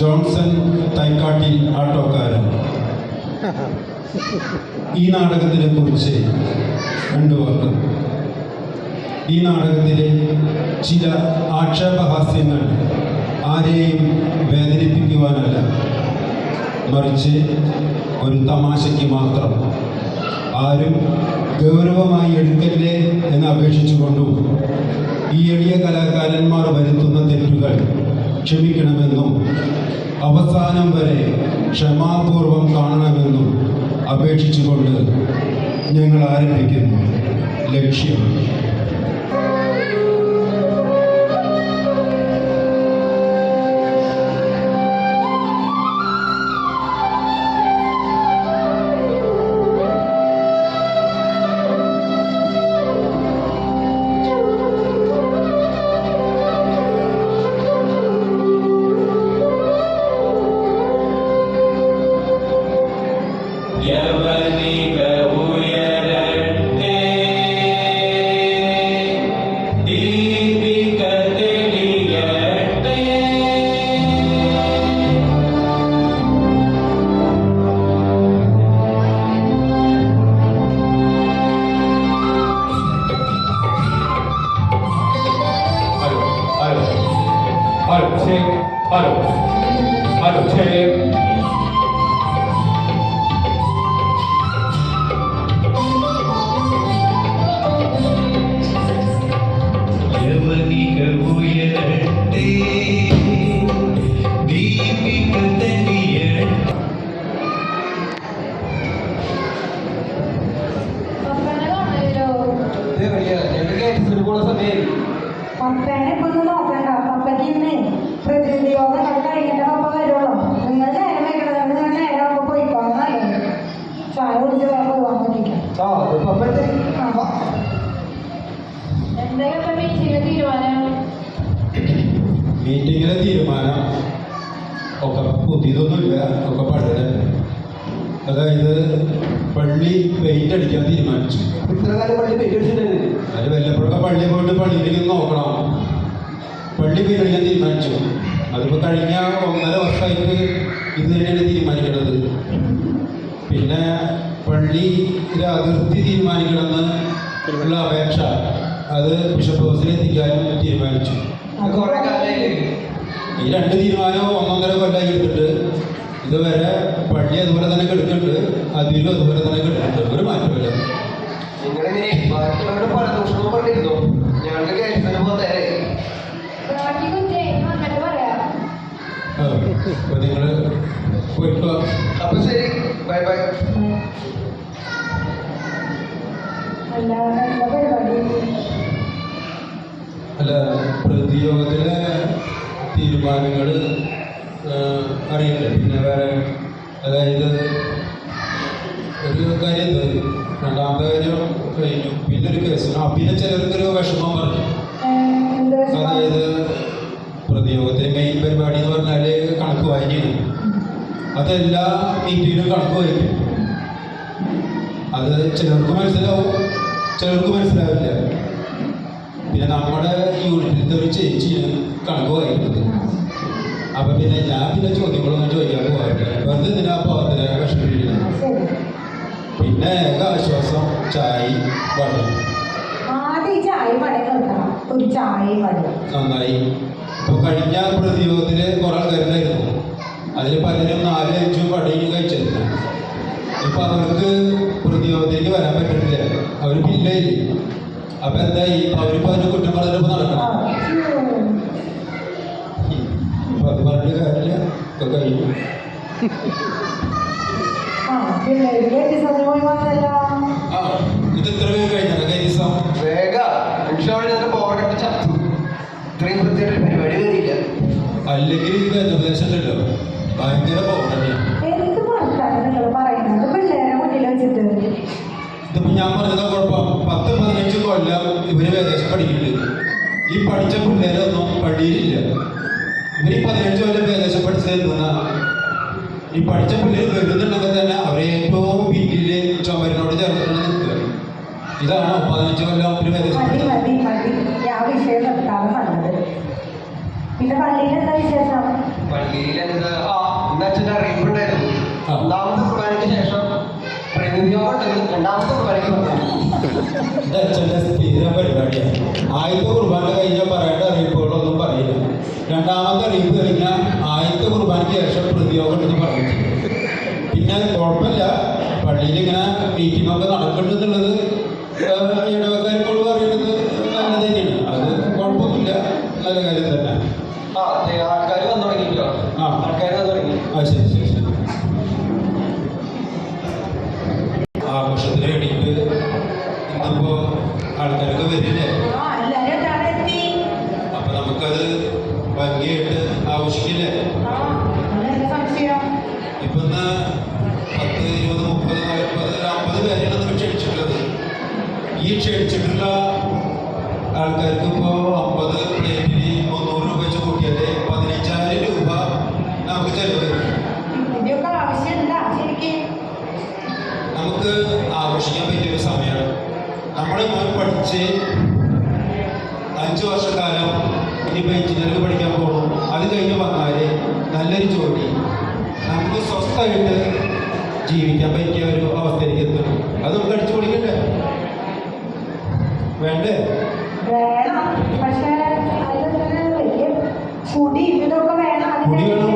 Johnson തൈക്കാട്ടിൽ Attokkaran. ഈ നാടകത്തിനെ കുറിച്ച് രണ്ടു വാക്ക്. ഈ നാടകത്തിലെ ചില ആക്ഷേപഹാസ്യങ്ങൾ ആരെയും വേദനിപ്പിക്കുവാനല്ല, മറിച്ച് ഒരു തമാശയ്ക്ക് മാത്രം. ആരും ഗൗരവമായി എടുക്കല്ലേ എന്ന് അപേക്ഷിച്ചുകൊണ്ടും ഈ എളിയ കലാകാരന്മാർ വരുത്തുന്ന തെറ്റുകൾ ക്ഷമിക്കണമെന്നും അവസാനം വരെ ക്ഷമാപൂർവം കാണണമെന്നും അപേക്ഷിച്ചുകൊണ്ട് ഞങ്ങൾ ആരംഭിക്കുന്നു. ലക്ഷ്യം. പപ്പേനെ ഇപ്പൊന്നും നോക്കണ്ട. പപ്പയ്ക്ക് ഇന്ന് പ്രതിനിധി യോഗം കഴിഞ്ഞിട്ട് പപ്പ വരുള്ളൂ. നിങ്ങൾ നേരം വെക്കണത് നിങ്ങൾ നേരം പോയിക്കോണം. നല്ലത് ചായ കുടിച്ച് വേറെ പോകാൻ പറ്റില്ല. എന്തെങ്കിലും മീറ്റിങ്ങിലെ തീരുമാനം ഒക്കെ പുതിയതൊന്നുമില്ല, ഒക്കെ പഴയ. അതായത് പള്ളി പെയിന്റ് അടിക്കാൻ തീരുമാനിച്ചു. അത് വല്ലപ്പോഴൊക്കെ പള്ളി പോയിട്ട് പള്ളിയിലേക്ക് നോക്കണം. പള്ളി പെയിന്റ് അടിക്കാൻ തീരുമാനിച്ചു. അതിപ്പോൾ കഴിഞ്ഞ 1.5 വർഷമായിട്ട് ഇത് തന്നെയാണ് തീരുമാനിക്കുന്നത്. പിന്നെ പള്ളിയിലെ അതിർത്തി തീരുമാനിക്കണമെന്ന് ഉള്ള അപേക്ഷ അത് ബിഷപ്പ് ഹൗസിൽ എത്തിക്കാനും തീരുമാനിച്ചു. ഈ 2 തീരുമാനവും 1.5 കൊല്ലമായി എടുത്തിട്ട് ഇതുവരെ പള്ളി അതുപോലെ തന്നെ കിടക്കുന്നുണ്ട്, അതിലും അതുപോലെ തന്നെ കിടക്കുന്നുണ്ട്. ഒരു മാറ്റമില്ല. അപ്പൊ നിങ്ങൾ പോയിട്ടോ. അപ്പൊ ശരി, ബൈ ബൈ. അല്ല, പ്രതിയോഗത്തിലെ തീരുമാനങ്ങൾ അറിയില്ല. പിന്നെ വേറെ അതായത് ഒരു കാര്യം, രണ്ടാമത്തെ കാര്യം കഴിഞ്ഞു. പിന്നെ ഒരു കേസ്. പിന്നെ ചിലർക്കൊരു വിഷമം പറഞ്ഞു. അതായത് പ്രതിയോഗത്തിലെ മെയിൻ പരിപാടി എന്ന് പറഞ്ഞാൽ കണക്ക് വായനയാണ്. അതെല്ലാ മീറ്റിങ്ങിലും കണക്ക് വായിക്കും. അത് ചിലർക്ക് മനസ്സിലാവും, ചിലർക്ക് മനസ്സിലാവില്ല. പിന്നെ നമ്മുടെ യൂണിറ്റിലത്തെ ഒരു ചേച്ചിയാണ് കണക്ക് വായിക്കുന്നത്. അപ്പം പിന്നെ ഞാൻ പിന്നെ ചോദ്യങ്ങളൊന്നും ചോദിക്കാൻ പോകാറില്ല. വെറുതെ ഇതിനാ പോകത്തില്ല, വിഷമിപ്പിക്കുന്നത്. പിന്നെ ആശ്വാസം ചായ വടം. നന്നായി. ഇപ്പോൾ കഴിഞ്ഞ പ്രതിയോഗത്തിൽ കുറെ ആൾക്കാരുണ്ടായിരുന്നു. അതിൽ പലരും 4-5 വടയും കഴിച്ചിരുന്നു. ഇപ്പം അവർക്ക് പ്രതിയോഗത്തിലേക്ക് വരാൻ പറ്റുന്നില്ല. അവർ ബില്ലായി. അപ്പം എന്തായി? അവരിപ്പോൾ അതിന് കുറ്റം പറഞ്ഞപ്പോൾ നടക്കണം. അപ്പം അത് പറഞ്ഞിട്ട് കാര്യമില്ല, ഒക്കെ കഴിഞ്ഞു. ഇത് എത്ര പേര് കഴിഞ്ഞാൽ ദിവസം അല്ലെങ്കിൽ ഈ ബന്ധപ്രദേശമല്ലോ ഭയങ്കര ഇതിപ്പോ ഞാൻ പറഞ്ഞതാ കുഴപ്പം. 10-15 കൊല്ലം ഇവര് വേദേശം പഠിക്കുന്നുണ്ട്. ഈ പഠിച്ച പിള്ളേരൊന്നും പള്ളിയിലില്ല. ഇവര് 15 കൊല്ലം വേദേശം പഠിച്ചതെന്ന ഈ പഠിച്ച പിള്ളേർ വരുന്നുണ്ടെങ്കിൽ തന്നെ അവരെ ഏറ്റവും പിന്നില് ചുമരിനോട് ചേർത്തിട്ട് നിൽക്കുക. ഇതാണോ 15 കൊല്ലം ഒരു വേദേശം? പിന്നെ പള്ളിയിൽ എന്താ വിശേഷം? പള്ളിയിൽ എന്താ ഒന്നാമത്തെ കുർബാനയ്ക്ക് ശേഷം പ്രതിനിധിയോഗം ഉണ്ടെങ്കിൽ രണ്ടാമത്തെ കുർബാനയ്ക്ക് വന്നു. ഇത് അച്ഛൻ്റെ സ്ഥിരം പരിപാടിയാണ്. ആദ്യത്തെ കുർബാന കഴിഞ്ഞാൽ പറയേണ്ട അറിയിപ്പുകളൊന്നും പറയില്ല. രണ്ടാമത്തെ അറിയിപ്പ് കഴിഞ്ഞാൽ ആദ്യത്തെ കുർബാനയ്ക്ക് ശേഷം പ്രതിയോഗം ഉണ്ടെന്ന് പറയും. പിന്നെ കുഴപ്പമില്ല, പള്ളിയിൽ ഇങ്ങനെ മീറ്റിംഗ് ഒക്കെ നടക്കുന്നുണ്ടെന്നുള്ളത് ഇടവക്കാരിപ്പോൾ പറയുന്നത് നല്ലത് തന്നെയാണ്. അത് കുഴപ്പമൊന്നുമില്ല, നല്ല കാര്യം തന്നെ. ആൾക്കാർ വന്നു തുടങ്ങിയിട്ടോ. ആൾക്കാർ വന്നു തുടങ്ങി. ശരി ശരി ശരി. ആഘോഷത്തിന് വേണ്ടിയിട്ട് ഇന്നിപ്പോ ആൾക്കാരൊക്കെ വരില്ലേ? അപ്പൊ നമുക്കത് ഭംഗിയായിട്ട് ആഘോഷിക്കില്ലേ? ഇപ്പൊ ഇന്ന് 10, 20, 30, 40, 50 പേരാണ് ക്ഷണിച്ചിട്ടുള്ളത്. ഈ ക്ഷണിച്ചിട്ടുള്ള ആൾക്കാർക്ക് ഇപ്പോൾ 50 പ്ലേറ്റിന് 300 രൂപ വെച്ച് കൂട്ടിയാൽ 15,000 രൂപ നമുക്ക് ചെലവ് വരും. നമുക്ക് ആഘോഷിക്കാൻ പറ്റിയൊരു സമയമാണ്. നമ്മുടെ മോൻ പഠിച്ച് 5 വർഷക്കാലം ഇനിയിപ്പോൾ എഞ്ചിനീയറിംഗ് പഠിക്കാൻ പോകണം. അത് കഴിഞ്ഞ് വന്നാൽ നല്ലൊരു ജോലി, നമുക്ക് സ്വസ്ഥമായിട്ട് ജീവിക്കാൻ പറ്റിയ ഒരു അവസ്ഥയിലേക്ക് എത്തണം. അത് നമുക്ക് അടിച്ചു പൊളിക്കണ്ടേ? വേണ്ടേ?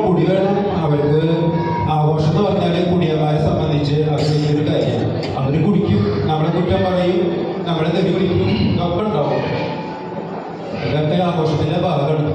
കുടി വേണം. അവർക്ക് ആഘോഷം എന്ന് പറഞ്ഞാൽ കുടിയന്മാരെ സംബന്ധിച്ച് അത് വലിയൊരു കാര്യമാണ്. അവർ കുടിക്കും, നമ്മളെ കുറ്റം പറയും, നമ്മളെ തെറി കുടിക്കും, ഇതൊക്കെ ഉണ്ടാവും. ഇതൊക്കെ ആഘോഷത്തിൻ്റെ ഭാഗമാണ്.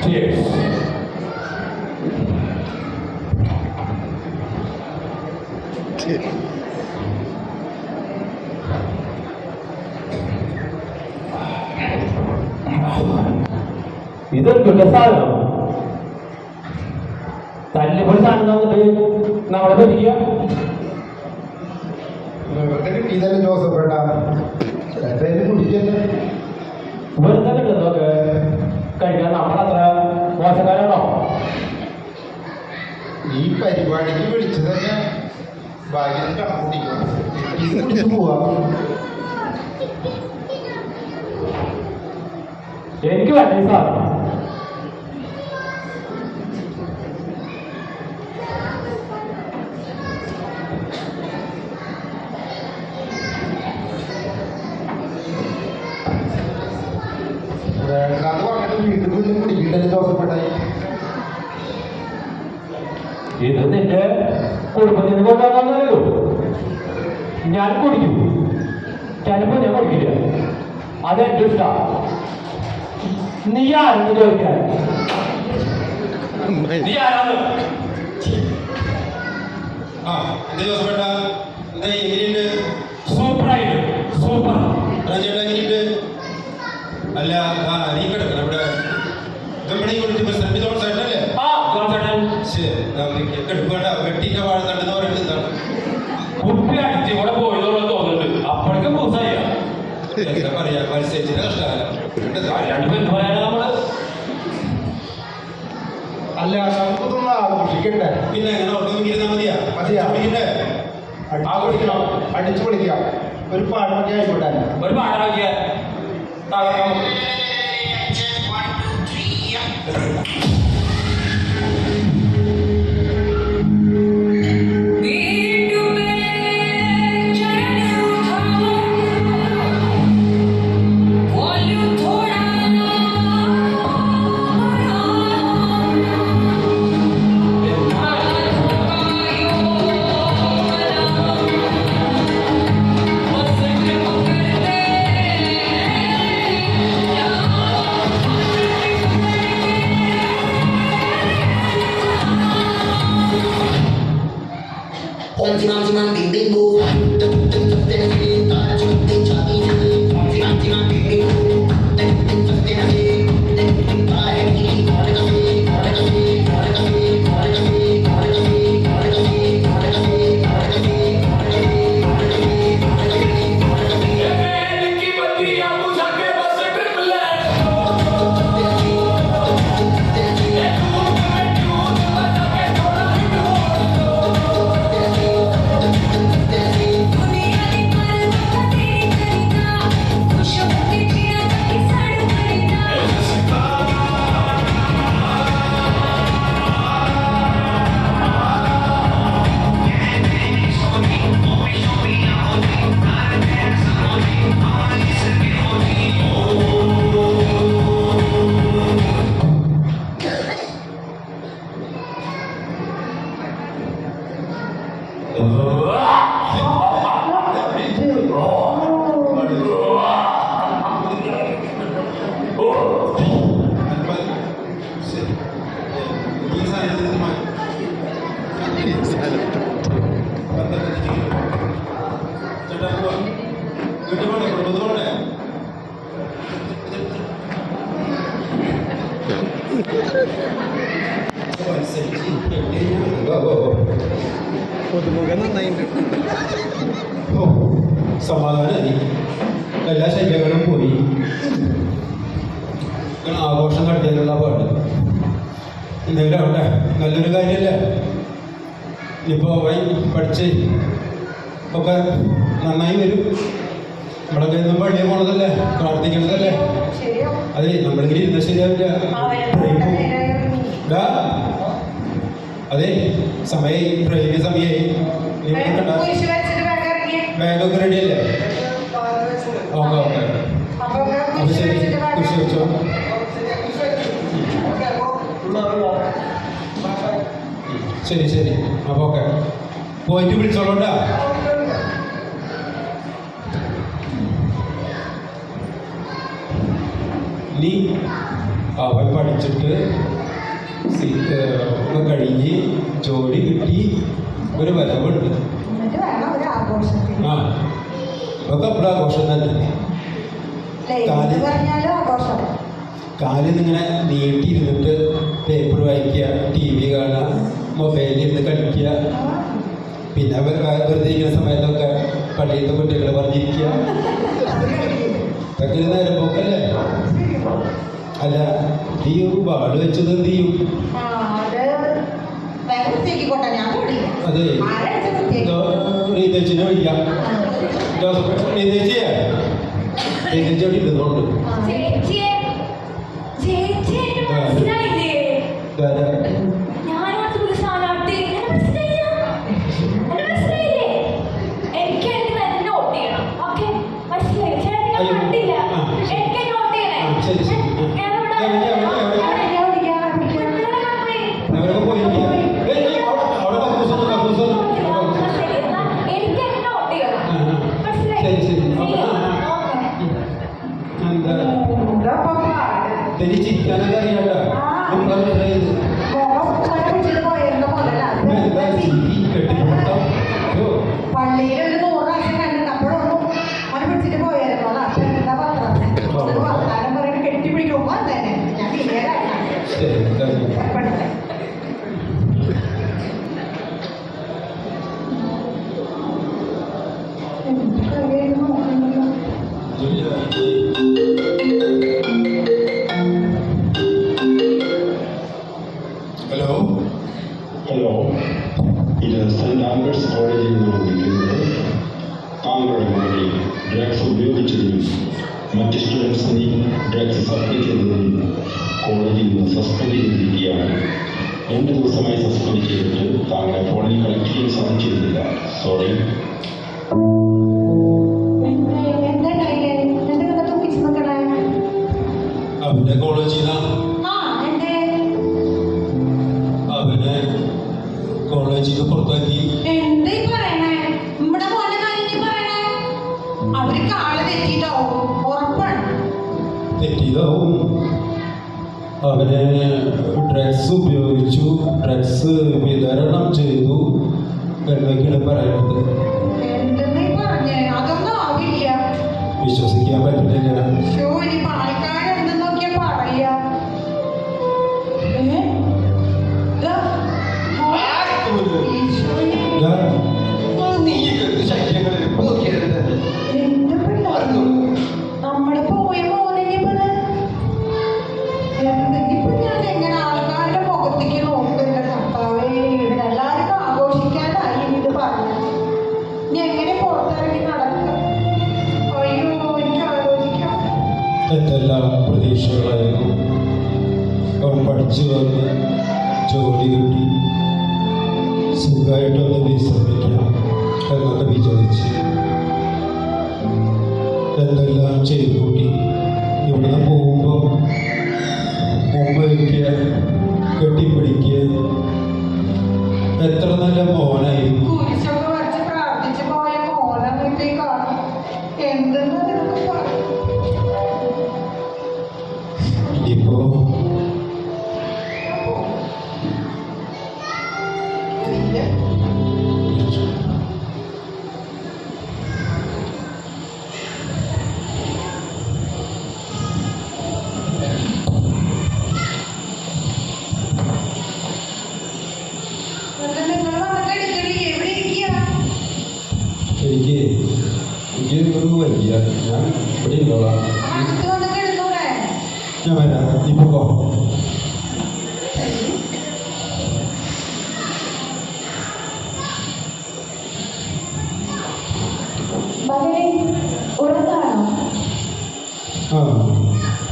Cheers. ഇതൊരു സാധനം തല്ലിപ്പൊടി സാധനം തന്നിട്ട് നമ്മളെ പറ്റിക്കുക. കിട്ടിയതല്ലേ ജോസഫ് ഏട്ടാ, കുടിക്കല്ലേ വെറുതെ കിട്ടുന്നതൊക്കെ കഴിക്കാൻ നമ്മളത്ര മോശക്കാരാണോ? ഈ പരിപാടിക്ക് വിളിച്ചത് തന്നെ ഭാഗ്യം കണക്കൂട്ടിക്കും പോവാ. എനിക്ക് വേണ്ട ഈ സാധനം. വീട്ടിൽ പോയി കുടിക്കില്ലല്ലേ ജോസഫ് ഏട്ടായി? ഇത് നിന്റെ കുടുംബത്തിൽ നിന്ന് കൊണ്ടുവന്നല്ലോ. ഞാൻ കുടിക്കും, ചിലപ്പോൾ ഞാൻ കുടിക്കില്ല. അതെന്റെ ഇഷ്ടമാണ്. നീ ആരെന്ന് ചോദിക്കാൻ? നീ ആരാണ്? എന്താ ജോസഫേട്ടാ, എന്താ എങ്ങനെയുണ്ട്? സൂപ്പറായിട്ട് സൂപ്പർ. ചേട്ടാ എങ്ങനെയുണ്ട്? അല്ല, നീ കിടക്കണം ഇവിടെ. കമ്പനി കൊടുത്ത് പ്രസിഡന്റ് ജോൺസേട്ടനല്ലേ? എടുക്കേണ്ട വെട്ടിന്റെ വാഴത്തണ്ടെന്ന് പറയുന്നത് എന്താണ്? കുപ്പി അടിച്ച് ഇവിടെ പോയതോടെ തോന്നുന്നുണ്ട്. അപ്പോഴേക്കും പൂസായ എന്താ പറയാ, മത്സരിച്ചിട്ട് കഷ്ടകാലം. നമ്മള് അല്ല, നമുക്കൊന്നും ആഘോഷിക്കണ്ടേ? പിന്നെ എങ്ങനെ ഓർമ്മ ഇരുന്നാൽ മതിയാ? മതിയാ? ആഘോഷിക്കണം, അടിച്ചു പൊളിക്കാം. ഒരു പാട്ടൊക്കെ ആയിക്കോട്ടെ. ഒരു പാടാക്കിയ Yeah. സമാധാനമായി, എല്ലാ ശല്യങ്ങളും പോയി. ആഘോഷം നടത്തിയാലുള്ള പാട്ട് എന്തെങ്കിലും ആവട്ടെ, നല്ലൊരു കാര്യമല്ലേ. ഇപ്പോൾ പഠിച്ച് ഒക്കെ നന്നായി വരും. നമ്മളൊക്കെ ഇന്നും പള്ളിയിൽ പോണതല്ലേ, പ്രാർത്ഥിക്കണതല്ലേ. ശരിയോ? അതെ, നമ്മളിങ്ങനെ ഇരുന്ന ശരിയാവില്ല. അതെ, സമയമായി, ട്രെയിനിന് സമയമായി. ബാഗൊക്കെ റെഡിയല്ലേ? Okay okay. അപ്പോൾ ശരി, കുരിശ് വെച്ചോ. ശരി ശരി, അപ്പോൾ ഓക്കെ, പോയിട്ട് വിളിച്ചോളൂട്ടാ. ഇനി അവൻ പഠിച്ചിട്ട് ഒക്കെ കഴിഞ്ഞ് ജോലി കിട്ടി ഒരു വരവുണ്ട്. ആ, ഇതൊക്കെ എപ്പോഴും ആഘോഷം തന്നെ. കാലിൽ ഇങ്ങനെ നീട്ടിയിരുന്നിട്ട് പേപ്പർ വായിക്കുക, ടി വി കാണുക, മൊബൈലിൽ ഇരുന്ന് കളിക്കുക, പിന്നെ വെറുതെ ഇരിക്കുന്ന സമയത്തൊക്കെ പള്ളിയിലത്തെ കുട്ടികളെ പറഞ്ഞിരിക്കുക. ഇതൊക്കെ നേരം പോക്കല്ലേ. അല്ല, ഈ വാള് വെച്ചത് എന്ത് ചെയ്യും? അതെ, റീതേച്ചിനെ വിളിക്കാം. റീതേച്ചിയെ റീതേച്ചി അവിടെ ഇരുന്നുണ്ട്. ശരി ശരി, അവരൊക്കെ പോയിരിക്കുക. അവിടെ ശരി ശരി. എന്താ തിരിച്ചിരിക്കാനൊക്കെ അറിയാട്ടോ. പള്ളിയിലൊരു 100 പ്രാവശ്യം കണ്ടിട്ട് അപ്പോഴൊന്നും അവനെ പിടിച്ചിട്ട് പോയായിരുന്നു. അതാ എന്താ വർത്താനം പറയുന്നത്, കെട്ടിപ്പിടിക്കുമ്പോ തന്നെ ഞാൻ പഠിച്ചേ. ഹലോ ഹലോ, ഇത് സെൻറ് ആൽബർട്ട്സ് കോളേജിൽ നിന്നാണ് വിളിക്കുന്നത്. താങ്കളുടെ മകളിൽ ഡ്രഗ്സ് ഉപയോഗിച്ചതിനും മറ്റ് സ്റ്റുഡൻസിനെ ഡ്രഗ്സ് സപ്ലൈ ചെയ്തതിനും കോളേജിൽ നിന്ന് സസ്പെൻഡ് ചെയ്തിരിക്കുകയാണ്. 2 ദിവസമായി സസ്പെൻഡ് ചെയ്തിട്ട് താങ്കളെ ഫോണിൽ കളക്ട് ചെയ്യാൻ സാധിച്ചിരുന്നില്ല. സോറി. അവന്റെ കോളേജിൽ അവനെ കോളേജിൽ പുറത്താക്കി. എന്തേ പറയണേ? നമ്മുടെ പോലെ കാര്യം പറയണേ. അവര് കാള് തെറ്റിട്ടാവും, ഉറപ്പാണ്. തെറ്റിയതാവും. അവനെ ഡ്രഗ്സ് ഉപയോഗിച്ചു, ഡ്രഗ്സ് വിതരണം ചെയ്തു എന്നൊക്കെയാണ് പറയുന്നത്. എന്തെന്നീ പറഞ്ഞേ? അതൊന്നും ആവില്ല. വിശ്വസിക്കാൻ പറ്റുന്നില്ല. ഇനിയിപ്പോ ആൾക്കാരെന്തെന്നൊക്കെയാ പറയാ. നമ്മള് പോയ മോനെങ്കിൽ ഇപ്പൊ ഞാൻ എങ്ങനെ ആൾക്കാരുടെ മുഖത്തേക്ക് നോക്കില്ല. കർത്താവേ, ഇവരെല്ലാവർക്കും ആഘോഷിക്കാനായി ഇത് പറഞ്ഞു. ഇനി എങ്ങനെ പുറത്തിറങ്ങി നടക്കുക? അയ്യോ, എനിക്ക് ആലോചിക്കാം. എന്തെല്ലാം പ്രതീക്ഷകളായിരുന്നു. അവൻ പഠിച്ചു വന്ന് ജോലി കിട്ടി സുഖമായിട്ടൊന്ന് വിശ്രമിക്കാം എന്നൊക്കെ വിചാരിച്ച് എന്തെല്ലാം ചെയ്തു കൂട്ടി. ഇവിടുന്ന് പോകുമ്പോൾ ഉമ്മ വയ്ക്കുക, കെട്ടിപ്പിടിക്കുക. എത്ര നല്ല മോനായിരുന്നു. കുരിശൊക്കെ വരച്ച് പ്രാർത്ഥിച്ച് പോയ മോനെ വീട്ടിൽ കാണും. എന്തെന്ന് നിനക്ക് പറയാം? ഇനിയിപ്പോ ഞാൻ വരാം, നീ പോകോ. മകനെ ഉറങ്ങാണോ? ആ,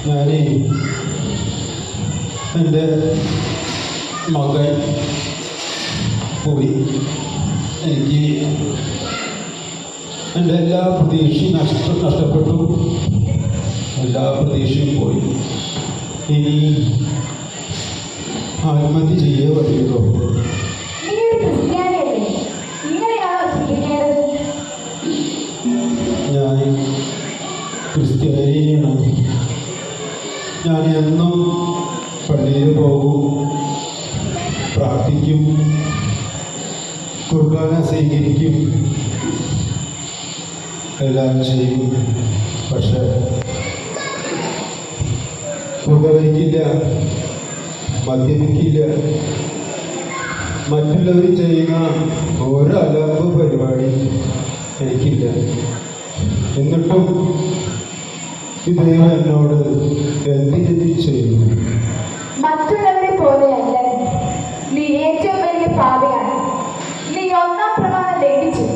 ഞാനേ എൻ്റെ മകൻ പോയി. എനിക്ക് എൻ്റെ എല്ലാ പ്രതീക്ഷയും നഷ്ടപ്പെട്ടു. എല്ലാ പ്രതീക്ഷയും പോയി. ഇനി ആത്മഹത്യ ചെയ്യേ പറ്റുള്ളൂ. നീ ഒരു ക്രിസ്ത്യാനിയല്ലേ? ഇങ്ങനെയാണോ ചിന്തിക്കേണ്ടത്? ഞാൻ ക്രിസ്ത്യാനിയാണ്. ഞാൻ എന്നും പള്ളിയിൽ പോകും, പ്രാർത്ഥിക്കും, കുർബാന സ്വീകരിക്കും, എല്ലാം ചെയ്യും. പക്ഷേ പുകവലിക്കില്ല, മദ്യപിക്കില്ല, മറ്റുള്ളവർ ചെയ്യുന്ന ഓരോ അലമ്പ് പരിപാടി എനിക്കില്ല. എന്നിട്ടും ഈ ദൈവം എന്നോട് എന്തിനു ചെയ്യുന്നു? മറ്റുള്ളവരെ പോലെയല്ല നീ ഏറ്റവും വലിയ പാപിയാണ്. നീ ഒന്നാം പ്രമാണം ലംഘിച്ചു.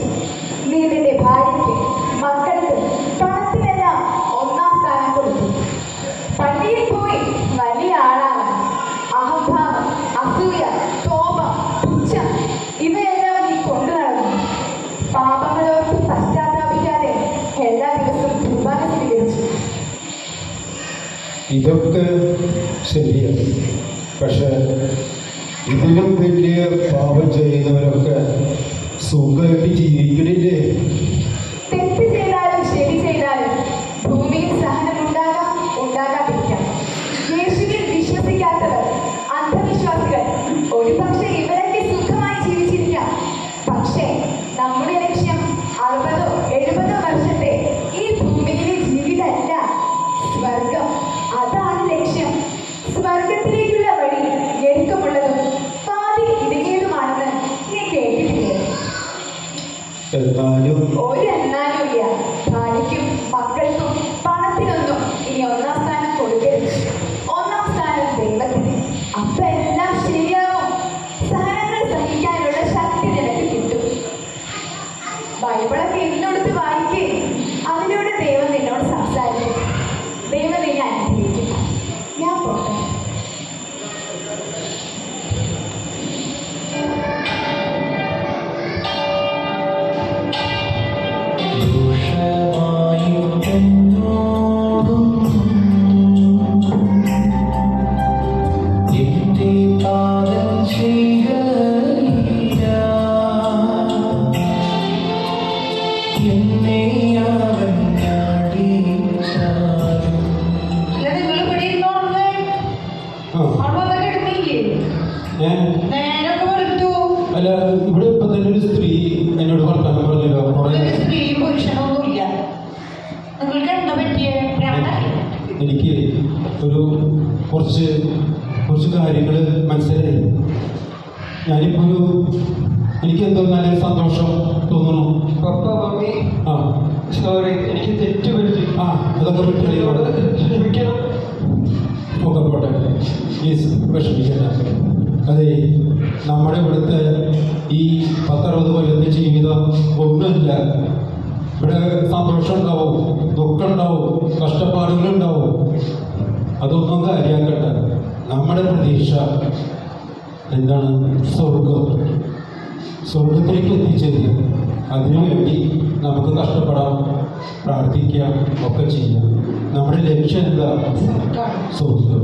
നീ നിന്റെ ഭാര്യയ്ക്ക്, മക്കൾക്ക്, പണത്തിനെല്ലാം ഒന്നാം സ്ഥാനം കൊടുത്തു. പള്ളിയിൽ പോയി വലിയ ആളാണ്. അഹംഭാവം, അസൂയ, കോപം, പുച്ഛം ഇവയെല്ലാം നീ കൊണ്ടു നടന്നു. പാപങ്ങളോർത്ത് പശ്ചാത്താപിക്കാതെ എല്ലാ ദിവസവും കുർബാന സ്വീകരിച്ചു. ഇതൊക്കെ ശരിയാണ്. പക്ഷെ ഇതിലും വലിയ പാപം ചെയ്യുന്നവരൊക്കെ സുഖമായിട്ട് ജീവിക്കണില്ലേ? തെറ്റ് ചെയ്താലും ശരി ചെയ്താലും ഭൂമിയിൽ സഹനം ഉണ്ടാകാം, ഉണ്ടാകാതിരിക്കാം. യേശുവിൽ വിശ്വസിക്കാത്തവർ, അന്ധവിശ്വാസികൾ, ഒരുപക്ഷെ ഇവരൊക്കെ സുഖമായി ജീവിച്ചിരിക്കാം. പക്ഷേ നമ്മുടെ ലക്ഷ്യം 60-70 വർഷത്തെ ഈ ഭൂമിയിലെ ജീവിതമല്ല, സ്വർഗം. അതാണ് ലക്ഷ്യം. സ്വർഗത്തിലേക്കുള്ള വഴി ഞെരുക്കമുള്ളതും പാതി ഇടുങ്ങിയതുമാണെന്ന് നീ കേട്ടിട്ടില്ലേ? എന്നാലും ഒരു എന്നാലുമില്ല. ഭാര്യയ്ക്കും മക്കൾക്കും പണത്തിനൊന്നും ഇനി ഒന്നാം സ്ഥാനം കൊടുക്കരുത്. ഒന്നാം സ്ഥാനം ദൈവത്തിന്. അപ്പൊ എല്ലാം ശരിയാവും. സഹനങ്ങൾ സഹിക്കാനുള്ള ശക്തി നിനക്ക് കിട്ടും. ബൈബിളൊക്കെ ഇന്നെടുത്ത് വായിക്കേ. അതിലൂടെ ദൈവം നിന്നോട് സംസാരിക്കും. ദൈവം നിന്നെ അനുഗ്രഹിക്കും. ഞാൻ പോട്ടെ. അല്ല, ഇവിടെ ഇപ്പം തന്നെ ഒരു സ്ത്രീ എന്നോട് വർത്തമാനം പറഞ്ഞല്ലോ. സ്ത്രീയും പുരുഷനൊന്നുമില്ല. നിങ്ങൾക്ക് എന്താ പറ്റിയ? എനിക്ക് കുറച്ച് കാര്യങ്ങൾ മനസ്സിലായി. ഞാനിപ്പോൾ എനിക്ക് എന്തോ നല്ല സന്തോഷം തോന്നുന്നു. പപ്പ, മമ്മി, ആ സോറി, എനിക്ക് തെറ്റ് പറ്റി. ആ അതൊക്കെ പറ്റില്ല, ക്ഷമിക്കണം. ഒക്കെ പോട്ടെ, പ്ലീസ് വിഷമിക്കണ്ട. അതെ, നമ്മുടെ ഇവിടുത്തെ ഈ 10-60 കൊല്ലത്തെ ജീവിതം ഒന്നുമില്ല. ഇവിടെ സന്തോഷം ഉണ്ടാവും, ദുഃഖം ഉണ്ടാവും, കഷ്ടപ്പാടുകളുണ്ടാവും. അതൊന്നും കാര്യമാക്കണ്ട. നമ്മുടെ പ്രതീക്ഷ എന്താണ്? സ്വർഗത്തിലേക്ക് എത്തിച്ചേരുക. അതിനുവേണ്ടി നമുക്ക് കഷ്ടപ്പെടാം, പ്രാർത്ഥിക്കാം, ഒക്കെ ചെയ്യാം. നമ്മുടെ ലക്ഷ്യം എന്താ? സ്വർഗം.